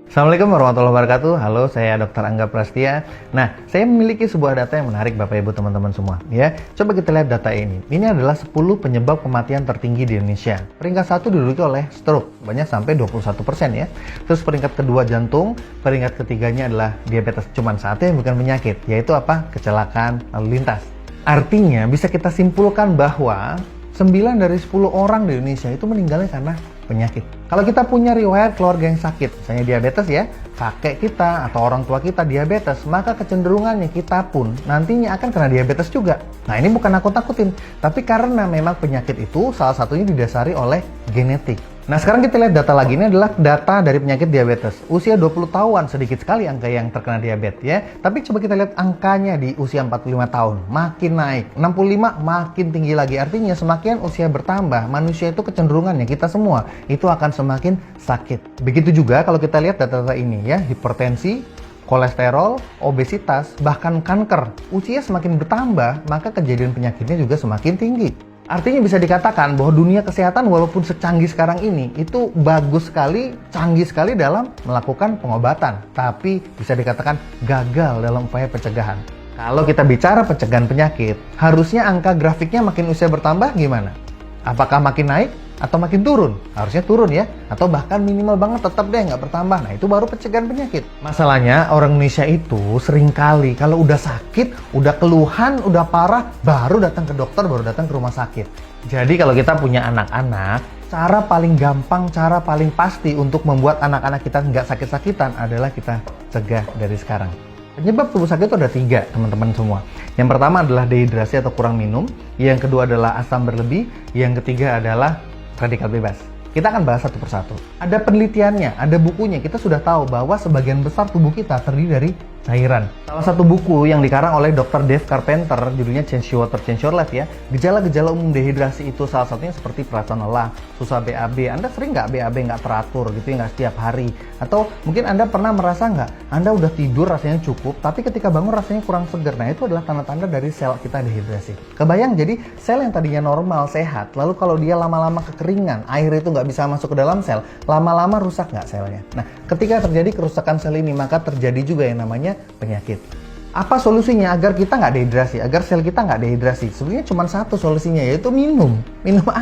Assalamualaikum warahmatullahi wabarakatuh. Halo, saya Dr. Angga Prastia. Nah, saya memiliki sebuah data yang menarik Bapak Ibu teman-teman semua. Ya, coba kita lihat data ini. Ini adalah 10 penyebab kematian tertinggi di Indonesia. Peringkat 1 diduduki oleh stroke, banyak sampai 21% ya. Terus peringkat kedua jantung, peringkat ketiganya adalah diabetes. Cuman satu yang bukan penyakit, yaitu apa? Kecelakaan lalu lintas. Artinya bisa kita simpulkan bahwa 9 dari 10 orang di Indonesia itu meninggalnya karena penyakit. Kalau kita punya riwayat keluarga yang sakit, misalnya diabetes ya, kakek kita atau orang tua kita diabetes, maka kecenderungannya kita pun nantinya akan kena diabetes juga. Nah, ini bukan nakut-nakutin, tapi karena memang penyakit itu salah satunya didasari oleh genetik. Nah, sekarang kita lihat data lagi. Ini adalah data dari penyakit diabetes. Usia 20 tahun, sedikit sekali angka yang terkena diabetes ya. Tapi coba kita lihat angkanya di usia 45 tahun. Makin naik. 65 makin tinggi lagi. Artinya semakin usia bertambah, manusia itu kecenderungannya, kita semua, itu akan semakin sakit. Begitu juga kalau kita lihat data-data ini ya. Hipertensi, kolesterol, obesitas, bahkan kanker. Usia semakin bertambah, maka kejadian penyakitnya juga semakin tinggi. Artinya bisa dikatakan bahwa dunia kesehatan walaupun secanggih sekarang ini, itu bagus sekali, canggih sekali dalam melakukan pengobatan. Tapi bisa dikatakan gagal dalam upaya pencegahan. Kalau kita bicara pencegahan penyakit, harusnya angka grafiknya makin usia bertambah gimana? Apakah makin naik atau makin turun? Harusnya turun ya, atau bahkan minimal banget tetap deh nggak bertambah. Nah, itu baru pencegahan penyakit. Masalahnya orang Indonesia itu seringkali kalau udah sakit, udah keluhan, udah parah, baru datang ke dokter, baru datang ke rumah sakit. Jadi kalau kita punya anak-anak, cara paling gampang, cara paling pasti untuk membuat anak-anak kita nggak sakit-sakitan adalah kita cegah dari sekarang. Penyebab tubuh sakit itu ada 3, teman-teman semua. Yang pertama adalah dehidrasi atau kurang minum. Yang kedua adalah asam berlebih. Yang ketiga adalah radikal bebas. Kita akan bahas satu persatu. Ada penelitiannya, ada bukunya. Kita sudah tahu bahwa sebagian besar tubuh kita terdiri dari cairan. Salah satu buku yang dikarang oleh Dr. Dave Carpenter, judulnya Change Your Water, Change Your Life ya. Gejala-gejala umum dehidrasi itu salah satunya seperti perasaan lelah, susah BAB. Anda sering nggak BAB nggak teratur gitu ya, nggak setiap hari? Atau mungkin Anda pernah merasa nggak, Anda udah tidur rasanya cukup, tapi ketika bangun rasanya kurang segar. Nah, itu adalah tanda-tanda dari sel kita dehidrasi. Kebayang, jadi sel yang tadinya normal, sehat, lalu kalau dia lama-lama kekeringan, air itu nggak bisa masuk ke dalam sel, lama-lama rusak nggak selnya? Nah, ketika terjadi kerusakan sel ini, maka terjadi juga yang namanya penyakit. Apa solusinya agar kita nggak dehidrasi, agar sel kita nggak dehidrasi? Sebenarnya cuma satu solusinya, yaitu minum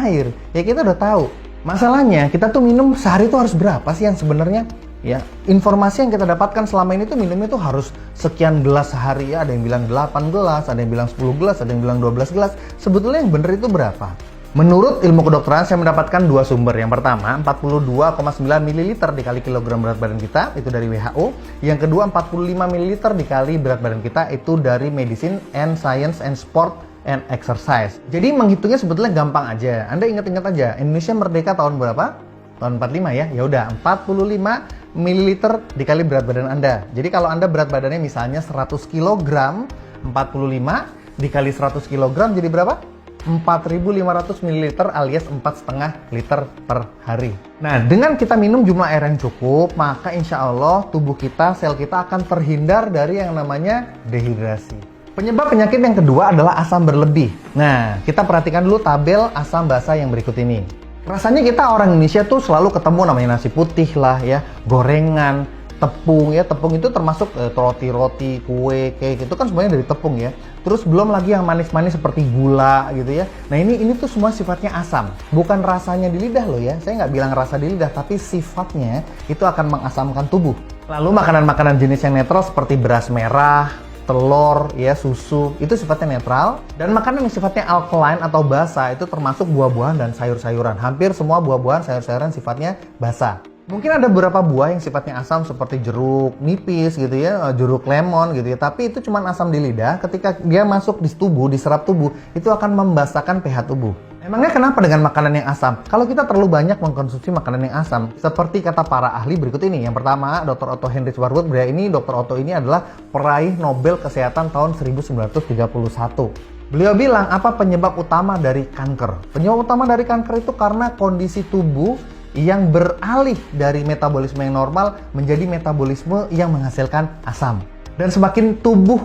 air. Ya, kita udah tahu. Masalahnya kita tuh minum sehari itu harus berapa sih yang sebenarnya? Ya, informasi yang kita dapatkan selama ini tuh minumnya tuh harus sekian gelas sehari ya. Ada yang bilang 8 gelas, ada yang bilang 10 gelas, ada yang bilang 12 gelas. Sebetulnya yang benar itu berapa? Menurut ilmu kedokteran, saya mendapatkan 2 sumber. Yang pertama, 42,9 ml dikali kilogram berat badan kita, itu dari WHO. Yang kedua, 45 ml dikali berat badan kita, itu dari Medicine and Science and Sport and Exercise. Jadi menghitungnya sebetulnya gampang aja. Anda ingat-ingat aja, Indonesia merdeka tahun berapa? Tahun 45 ya. Ya udah, 45 ml dikali berat badan Anda. Jadi kalau Anda berat badannya misalnya 100 kg, 45 dikali 100 kg jadi berapa? 4.500 ml alias 4,5 liter per hari. Nah, dengan kita minum jumlah air yang cukup, maka insya Allah tubuh kita, sel kita akan terhindar dari yang namanya dehidrasi. Penyebab penyakit yang kedua adalah asam berlebih. Nah, kita perhatikan dulu tabel asam basa yang berikut ini. Rasanya kita orang Indonesia tuh selalu ketemu namanya nasi putih lah ya, gorengan, tepung ya. Tepung itu termasuk roti-roti, kue, cake, itu kan semuanya dari tepung ya. Terus belum lagi yang manis-manis seperti gula gitu ya. Nah, ini tuh semua sifatnya asam. Bukan rasanya di lidah loh ya. Saya nggak bilang rasa di lidah, tapi sifatnya itu akan mengasamkan tubuh. Lalu makanan-makanan jenis yang netral seperti beras merah, telur, ya, susu, itu sifatnya netral. Dan makanan yang sifatnya alkaline atau basa itu termasuk buah-buahan dan sayur-sayuran. Hampir semua buah-buahan, sayur-sayuran sifatnya basa. Mungkin ada beberapa buah yang sifatnya asam seperti jeruk nipis gitu ya, jeruk lemon gitu ya. Tapi itu cuma asam di lidah, ketika dia masuk di tubuh, diserap tubuh, itu akan membasahkan pH tubuh. Emangnya kenapa dengan makanan yang asam? Kalau kita terlalu banyak mengkonsumsi makanan yang asam, seperti kata para ahli berikut ini. Yang pertama, Dr. Otto Heinrich Warburg. Dr. Otto ini adalah peraih Nobel Kesehatan tahun 1931. Beliau bilang, apa penyebab utama dari kanker? Penyebab utama dari kanker itu karena kondisi tubuh yang beralih dari metabolisme yang normal menjadi metabolisme yang menghasilkan asam. Dan semakin tubuh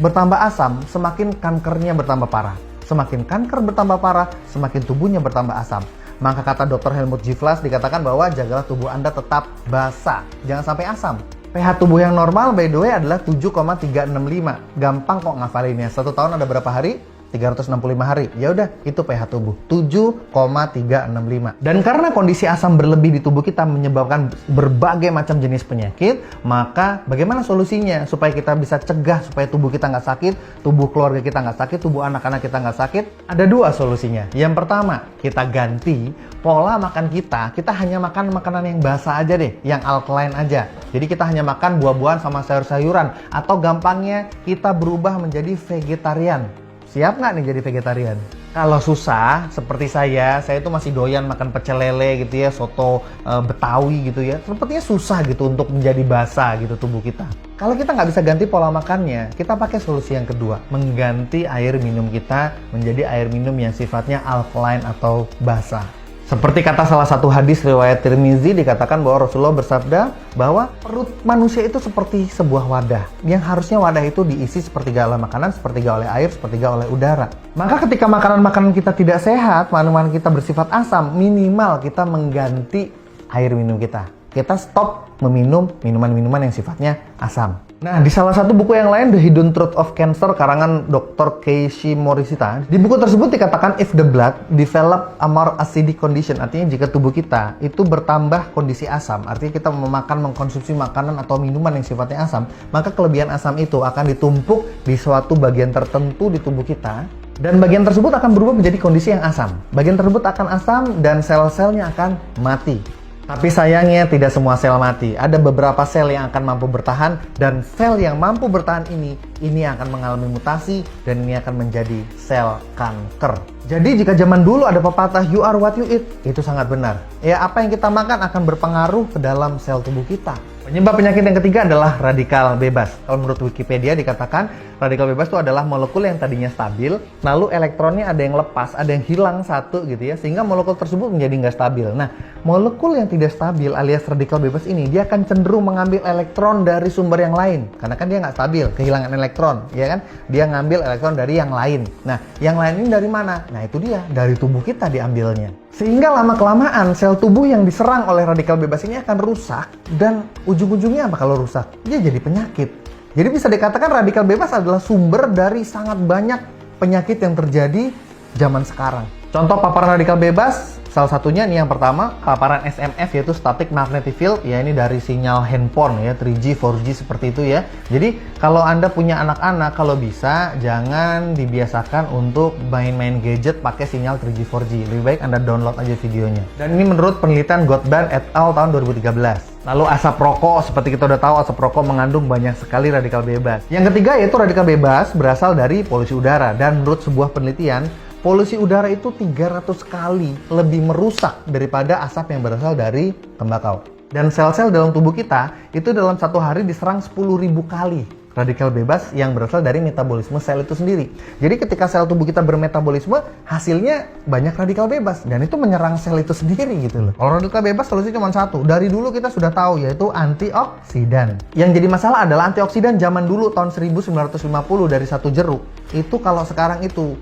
bertambah asam, semakin kankernya bertambah parah. Semakin kanker bertambah parah, semakin tubuhnya bertambah asam. Maka kata Dr. Helmut Givlas dikatakan bahwa jagalah tubuh Anda tetap basah, jangan sampai asam. pH tubuh yang normal by the way adalah 7,365. Gampang kok ngafalinnya. 1 tahun ada berapa hari? 365 hari. Ya udah, itu pH tubuh 7,365. Dan karena kondisi asam berlebih di tubuh kita menyebabkan berbagai macam jenis penyakit, maka bagaimana solusinya supaya kita bisa cegah supaya tubuh kita nggak sakit, tubuh keluarga kita nggak sakit, tubuh anak-anak kita nggak sakit? Ada 2 solusinya. Yang pertama, kita ganti pola makan kita. Kita hanya makan makanan yang basah aja deh, yang alkaline aja. Jadi kita hanya makan buah-buahan sama sayur-sayuran, atau gampangnya kita berubah menjadi vegetarian. Siap nggak nih jadi vegetarian? Kalau susah, seperti saya itu masih doyan makan pecel lele gitu ya, soto Betawi gitu ya. Sepertinya susah gitu untuk menjadi basah gitu tubuh kita. Kalau kita nggak bisa ganti pola makannya, kita pakai solusi yang kedua. Mengganti air minum kita menjadi air minum yang sifatnya alkaline atau basah. Seperti kata salah satu hadis riwayat Tirmizi, dikatakan bahwa Rasulullah bersabda bahwa perut manusia itu seperti sebuah wadah, yang harusnya wadah itu diisi sepertiga oleh makanan, sepertiga oleh air, sepertiga oleh udara. Maka ketika makanan-makanan kita tidak sehat, makanan kita bersifat asam, minimal kita mengganti air minum kita. Kita stop meminum minuman-minuman yang sifatnya asam. Nah, di salah satu buku yang lain, The Hidden Truth of Cancer, karangan Dr. Keiichi Morishita, di buku tersebut dikatakan if the blood develop a more acidic condition, artinya jika tubuh kita itu bertambah kondisi asam, artinya kita mengkonsumsi makanan atau minuman yang sifatnya asam, maka kelebihan asam itu akan ditumpuk di suatu bagian tertentu di tubuh kita, dan bagian tersebut akan berubah menjadi kondisi yang asam. Bagian tersebut akan asam dan sel-selnya akan mati. Tapi sayangnya tidak semua sel mati. Ada beberapa sel yang akan mampu bertahan, dan sel yang mampu bertahan ini akan mengalami mutasi dan ini akan menjadi sel kanker. Jadi jika zaman dulu ada pepatah you are what you eat, itu sangat benar. Ya, apa yang kita makan akan berpengaruh ke dalam sel tubuh kita. Penyebab penyakit yang ketiga adalah radikal bebas. Kalau menurut Wikipedia dikatakan radikal bebas itu adalah molekul yang tadinya stabil, lalu elektronnya ada yang lepas, ada yang hilang satu gitu ya, sehingga molekul tersebut menjadi nggak stabil. Nah, molekul yang tidak stabil alias radikal bebas ini, dia akan cenderung mengambil elektron dari sumber yang lain. Karena kan dia nggak stabil, kehilangan elektron, ya kan? Dia ngambil elektron dari yang lain. Nah, yang lain ini dari mana? Nah, itu dia, dari tubuh kita diambilnya. Sehingga lama-kelamaan sel tubuh yang diserang oleh radikal bebas ini akan rusak, dan ujung-ujungnya apa kalau rusak? Dia jadi penyakit. Jadi bisa dikatakan radikal bebas adalah sumber dari sangat banyak penyakit yang terjadi zaman sekarang. Contoh paparan radikal bebas, salah satunya nih yang pertama, paparan SMF yaitu static magnetic field, ya ini dari sinyal handphone ya, 3G, 4G seperti itu ya. Jadi kalau Anda punya anak-anak, kalau bisa jangan dibiasakan untuk main-main gadget pakai sinyal 3G, 4G. Lebih baik Anda download aja videonya. Dan ini menurut penelitian Gottman et al. Tahun 2013. Lalu asap rokok, seperti kita udah tahu asap rokok mengandung banyak sekali radikal bebas. Yang ketiga yaitu radikal bebas berasal dari polusi udara. Dan menurut sebuah penelitian, polusi udara itu 300 kali lebih merusak daripada asap yang berasal dari tembakau. Dan sel-sel dalam tubuh kita itu dalam satu hari diserang 10.000 kali radikal bebas yang berasal dari metabolisme sel itu sendiri. Jadi ketika sel tubuh kita bermetabolisme, hasilnya banyak radikal bebas, dan itu menyerang sel itu sendiri gitu loh. Kalau radikal bebas solusinya cuma satu. Dari dulu kita sudah tahu, yaitu antioksidan. Yang jadi masalah adalah antioksidan zaman dulu tahun 1950 dari satu jeruk. Itu kalau sekarang itu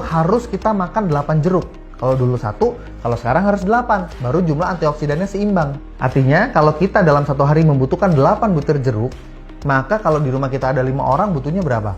harus kita makan 8 jeruk. Kalau dulu 1, kalau sekarang harus 8. Baru jumlah antioksidannya seimbang. Artinya kalau kita dalam satu hari membutuhkan 8 butir jeruk, maka kalau di rumah kita ada 5 orang butuhnya berapa?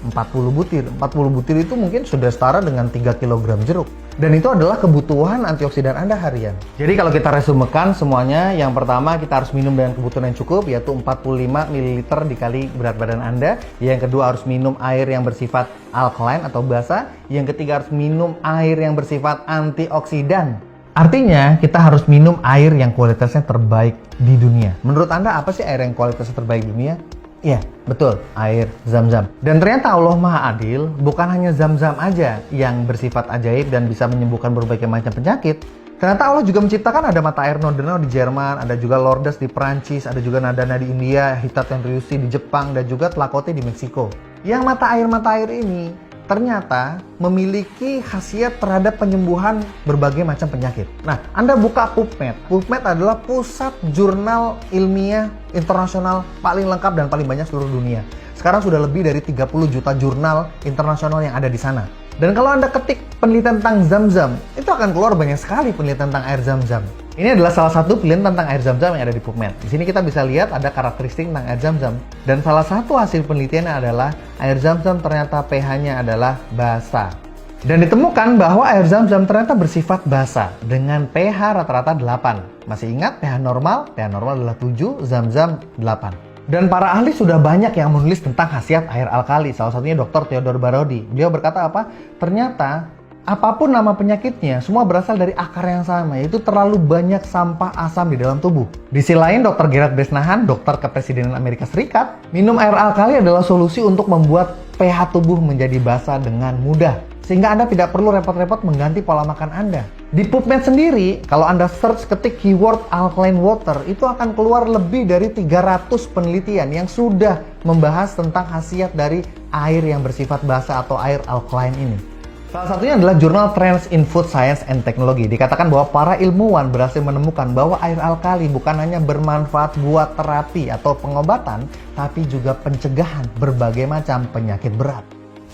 40 butir. 40 butir itu mungkin sudah setara dengan 3 kg jeruk. Dan itu adalah kebutuhan antioksidan Anda harian. Jadi kalau kita resumekan semuanya, yang pertama kita harus minum dengan kebutuhan yang cukup, yaitu 45 ml dikali berat badan Anda. Yang kedua harus minum air yang bersifat alkaline atau basah. Yang ketiga harus minum air yang bersifat antioksidan. Artinya kita harus minum air yang kualitasnya terbaik di dunia. Menurut Anda apa sih air yang kualitasnya terbaik di dunia? Iya, betul, air Zam-Zam. Dan ternyata Allah Maha Adil, bukan hanya Zam-Zam aja yang bersifat ajaib dan bisa menyembuhkan berbagai macam penyakit. Ternyata Allah juga menciptakan ada mata air Nordernau di Jerman, ada juga Lourdes di Perancis, ada juga Nadana di India, Hitat and Ryushi di Jepang, dan juga Tlacote di Meksiko. Yang mata air ini ternyata memiliki khasiat terhadap penyembuhan berbagai macam penyakit. Nah, Anda buka PubMed. PubMed adalah pusat jurnal ilmiah internasional paling lengkap dan paling banyak seluruh dunia. Sekarang sudah lebih dari 30 juta jurnal internasional yang ada di sana. Dan kalau Anda ketik penelitian tentang Zam-Zam, itu akan keluar banyak sekali penelitian tentang air Zam-Zam. Ini adalah salah satu penelitian tentang air Zam-Zam yang ada di PubMed. Di sini kita bisa lihat ada karakteristik tentang air Zam-Zam. Dan salah satu hasil penelitiannya adalah air Zam-Zam ternyata pH-nya adalah basa. Dan ditemukan bahwa air Zam-Zam ternyata bersifat basa dengan pH rata-rata 8. Masih ingat pH normal? pH normal adalah 7, Zam-Zam 8. Dan para ahli sudah banyak yang menulis tentang khasiat air alkali. Salah satunya Dr. Theodore Barodi. Beliau berkata apa? Ternyata apapun nama penyakitnya, semua berasal dari akar yang sama, yaitu terlalu banyak sampah asam di dalam tubuh. Di sisi lain, Dr. Gerard Bresnahan, dokter kepresidenan Amerika Serikat, minum air alkali adalah solusi untuk membuat pH tubuh menjadi basa dengan mudah. Sehingga Anda tidak perlu repot-repot mengganti pola makan Anda. Di PubMed sendiri, kalau Anda search ketik keyword alkaline water, itu akan keluar lebih dari 300 penelitian yang sudah membahas tentang khasiat dari air yang bersifat basa atau air alkaline ini. Salah satunya adalah jurnal Trends in Food Science and Technology. Dikatakan bahwa para ilmuwan berhasil menemukan bahwa air alkali bukan hanya bermanfaat buat terapi atau pengobatan, tapi juga pencegahan berbagai macam penyakit berat.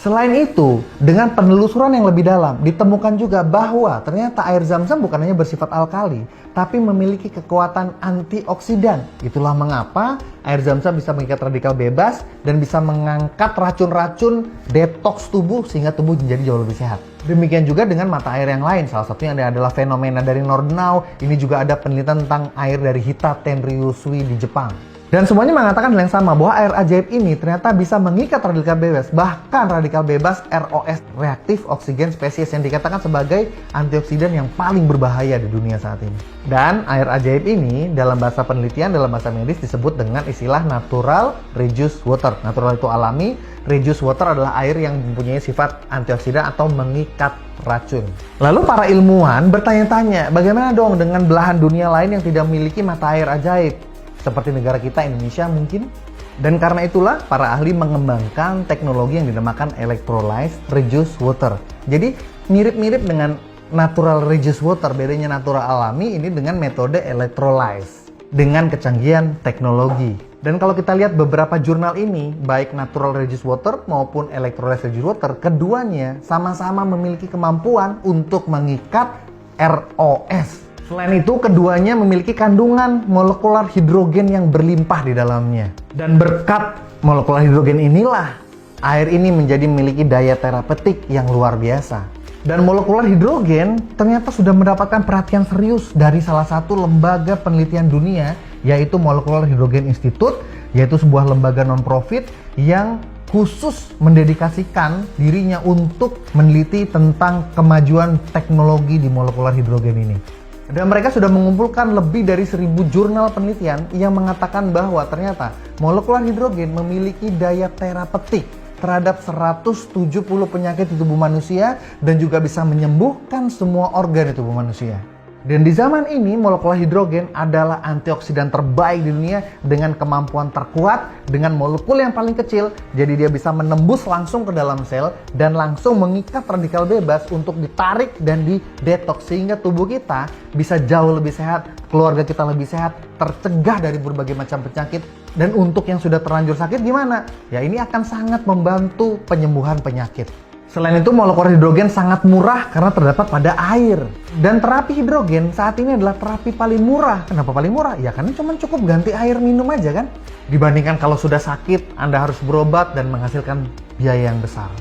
Selain itu, dengan penelusuran yang lebih dalam, ditemukan juga bahwa ternyata air Zam-Zam bukan hanya bersifat alkali, tapi memiliki kekuatan antioksidan. Itulah mengapa air Zam-Zam bisa mengikat radikal bebas dan bisa mengangkat racun-racun detoks tubuh sehingga tubuh menjadi jauh lebih sehat. Demikian juga dengan mata air yang lain, salah satunya adalah fenomena dari Nordenau. Ini juga ada penelitian tentang air dari Hita Tenryusui di Jepang. Dan semuanya mengatakan hal yang sama, bahwa air ajaib ini ternyata bisa mengikat radikal bebas, bahkan radikal bebas ROS, reaktif oksigen spesies, yang dikatakan sebagai antioksidan yang paling berbahaya di dunia saat ini. Dan air ajaib ini dalam bahasa penelitian, dalam bahasa medis disebut dengan istilah natural reduced water. Natural itu alami, reduced water adalah air yang mempunyai sifat antioksidan atau mengikat racun. Lalu para ilmuwan bertanya-tanya, bagaimana dong dengan belahan dunia lain yang tidak memiliki mata air ajaib? Seperti negara kita, Indonesia mungkin. Dan karena itulah para ahli mengembangkan teknologi yang dinamakan electrolyzed reduced water. Jadi mirip-mirip dengan natural reduced water, bedanya natural alami ini dengan metode electrolyze dengan kecanggihan teknologi. Dan kalau kita lihat beberapa jurnal ini, baik natural reduced water maupun electrolyzed reduced water, keduanya sama-sama memiliki kemampuan untuk mengikat ROS. Selain itu, keduanya memiliki kandungan molekular hidrogen yang berlimpah di dalamnya. Dan berkat molekular hidrogen inilah, air ini menjadi memiliki daya terapeutik yang luar biasa. Dan molekular hidrogen ternyata sudah mendapatkan perhatian serius dari salah satu lembaga penelitian dunia, yaitu Molecular Hydrogen Institute, yaitu sebuah lembaga non-profit yang khusus mendedikasikan dirinya untuk meneliti tentang kemajuan teknologi di molekular hidrogen ini. Dan mereka sudah mengumpulkan lebih dari 1000 jurnal penelitian yang mengatakan bahwa ternyata molekular hidrogen memiliki daya terapeutik terhadap 170 penyakit di tubuh manusia dan juga bisa menyembuhkan semua organ di tubuh manusia. Dan di zaman ini, molekular hidrogen adalah antioksidan terbaik di dunia dengan kemampuan terkuat, dengan molekul yang paling kecil, jadi dia bisa menembus langsung ke dalam sel dan langsung mengikat radikal bebas untuk ditarik dan didetoks, sehingga tubuh kita bisa jauh lebih sehat, keluarga kita lebih sehat, tercegah dari berbagai macam penyakit. Dan untuk yang sudah terlanjur sakit gimana? Ya ini akan sangat membantu penyembuhan penyakit. Selain itu, molekular hidrogen sangat murah karena terdapat pada air. Dan terapi hidrogen saat ini adalah terapi paling murah. Kenapa paling murah? Ya karena cuma cukup ganti air minum aja kan. Dibandingkan kalau sudah sakit, Anda harus berobat dan menghasilkan biaya yang besar.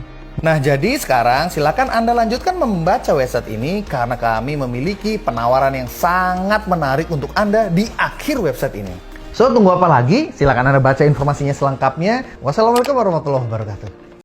Nah, jadi sekarang silakan Anda lanjutkan membaca website ini karena kami memiliki penawaran yang sangat menarik untuk Anda di akhir website ini. So, tunggu apa lagi? Silakan Anda baca informasinya selengkapnya. Wassalamualaikum warahmatullahi wabarakatuh.